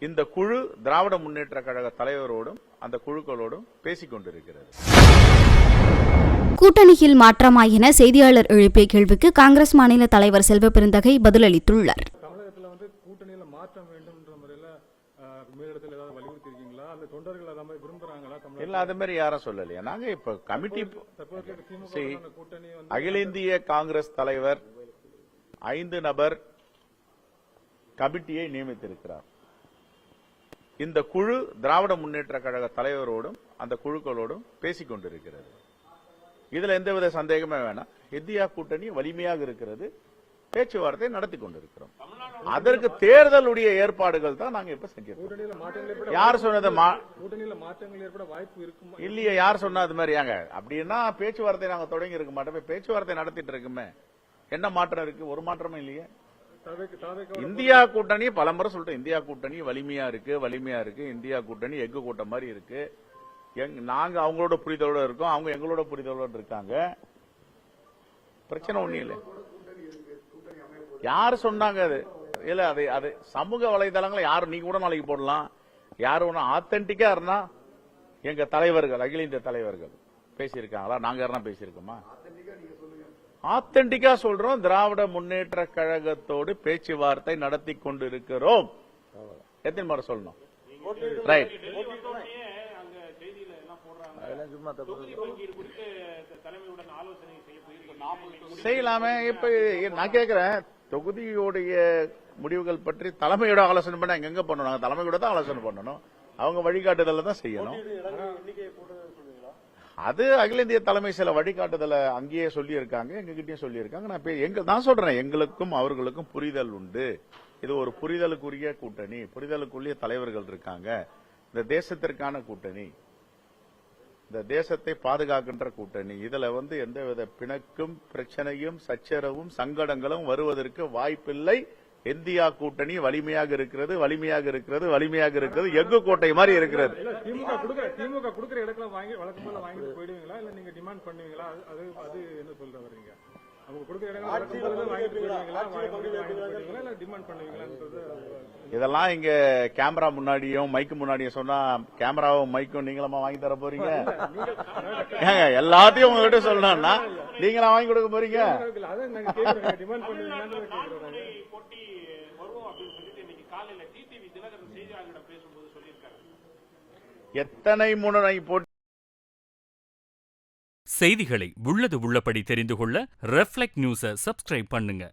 இந்த குழு திராவிட முன்னேற்ற கழக தலைவரோடும் அந்த குழுக்களோடும் பேசிக் கொண்டிருக்கிறது. கூட்டணியில் மாற்றமா என செய்தியாளர் எழுப்பிய கேள்விக்கு காங்கிரஸ் மாநில தலைவர் செல்வ பெருந்தகை பதிலளித்துள்ளார். தமிழகத்தில் கூட்டணியில மாற்றம் வேண்டும் என்ற முறையில மேலிடத்தில் ஏதாவது வலியுறுத்தி இருக்கீங்களா? அந்த தொண்டர்கள் அதை மாதிரி விரும்புறாங்களா? இல்ல, அது மாதிரி யாரும் சொல்லலையா. நாங்க இப்ப கமிட்டி அகில இந்திய காங்கிரஸ் தலைவர் 5 நபர் கமிட்டியை நியமித்திருக்கிறார். இந்த குழு திராவிட முன்னேற்ற கழக தலைவரோடும் அந்த குழுக்களோடும் பேசிக் கொண்டிருக்கிறது. இதுல எந்தவித சந்தேகமே வேணாம். இந்தியா கூட்டணி வலிமையாக இருக்கிறது, பேச்சுவார்த்தை நடத்தி கொண்டிருக்கிறோம். அதற்கு தேர்தலுடைய ஏற்பாடுகள் தான் நாங்க இப்ப செஞ்சிருக்கோம். யார் சொன்னது இல்லையா? யார் சொன்னா அது மாதிரி? யாங்க அப்படின்னா பேச்சுவார்த்தை நாங்க தொடங்கி இருக்க மாட்டோம். பேச்சுவார்த்தை நடத்திட்டு இருக்குமே, என்ன மாற்றம் இருக்கு? ஒரு மாற்றமும் இல்லையே. இந்தியா கூட்டணி பலமுறை சொல்லிட்டு, இந்தியா கூட்டணி வலிமையா இருக்கு. இந்தியா கூட்டணி எஃகு கூட்டம் மாதிரி இருக்கு. நாங்க அவங்களோட புரிதலோட இருக்கோம், அவங்க எங்களோட புரிதலோட இருக்காங்க. பிரச்சனை ஒண்ணும் இல்லை. யாரு சொன்னாங்க அது? இல்ல, அது சமூக வலைதளங்களை யாரு, நீங்க கூட நாளைக்கு போடலாம். யாரு ஒண்ணு ஆத்தென்டிக்கா இருந்தா எங்க தலைவர்கள், அகில இந்திய தலைவர்கள் பேசியிருக்காங்களா? நாங்க யாரா பேசியிருக்கோமா? ஆத்தென்டிக்கா சொல்றோம். திராவிட முன்னேற்ற கழகத்தோடு பேச்சுவார்த்தை நடத்தி கொண்டிருக்கிறோம். எத்தனை முறை சொல்லணும்? ரைட். செய்யலாமே. இப்ப நான் கேட்கிறேன், தொகுதியுடைய முடிவுகள் பற்றி தலைமையோட ஆலோசனை பண்ண எங்க பண்ணணும்? தலைமையோட தான் ஆலோசனை பண்ணணும். அவங்க வழிகாட்டுதல தான் செய்யணும். அது அகில இந்திய தலைமை சில வழிகாட்டுதலை அங்கேயே சொல்லி இருக்காங்க, எங்ககிட்டயும் சொல்லி இருக்காங்க. நான் சொல்றேன், எங்களுக்கும் அவர்களுக்கும் புரிதல் உண்டு. இது ஒரு புரிதலுக்குரிய கூட்டணி, புரிதலுக்குரிய தலைவர்கள் இருக்காங்க. இந்த தேசத்திற்கான கூட்டணி, இந்த தேசத்தை பாதுகாக்கின்ற கூட்டணி. இதுல எந்தவித பிணக்கும் பிரச்சனையும் சச்சரவும் சங்கடங்களும் வருவதற்கு வாய்ப்பில்லை. இந்தியா கூட்டணி வலிமையாக இருக்கிறது. எஃகு கோட்டை மாதிரி இருக்கிறது. திமுக கொடுக்கிற இடத்துல வழக்கம் போல வாங்கிட்டு போயிடுவீங்களா? இல்ல நீங்க டிமாண்ட் பண்ணுவீங்களா? அது என்ன சொல்ற வரீங்க? அவங்க கொடுக்கிற இடத்துல வழக்கம் போல வாங்கிட்டு போயிடுவீங்களா? இல்ல டிமாண்ட் பண்ணுவீங்களா? இதெல்லாம் இங்க கேமரா முன்னாடியும் மைக்கு முன்னாடியும் சொன்னா, கேமராவும் மைக்கும் நீங்களமா வாங்கி தர போறீங்க? எல்லாத்தையும் உங்ககிட்ட சொல்லணும்னா நீங்களா வாங்கி கொடுக்க போறீங்க? எத்தனை முறை போட்டி செய்திகளை உள்ளது உள்ளபடி தெரிந்து கொள்ள ரெஃப்ளெக்ட் நியூஸை சப்ஸ்கிரைப் பண்ணுங்க.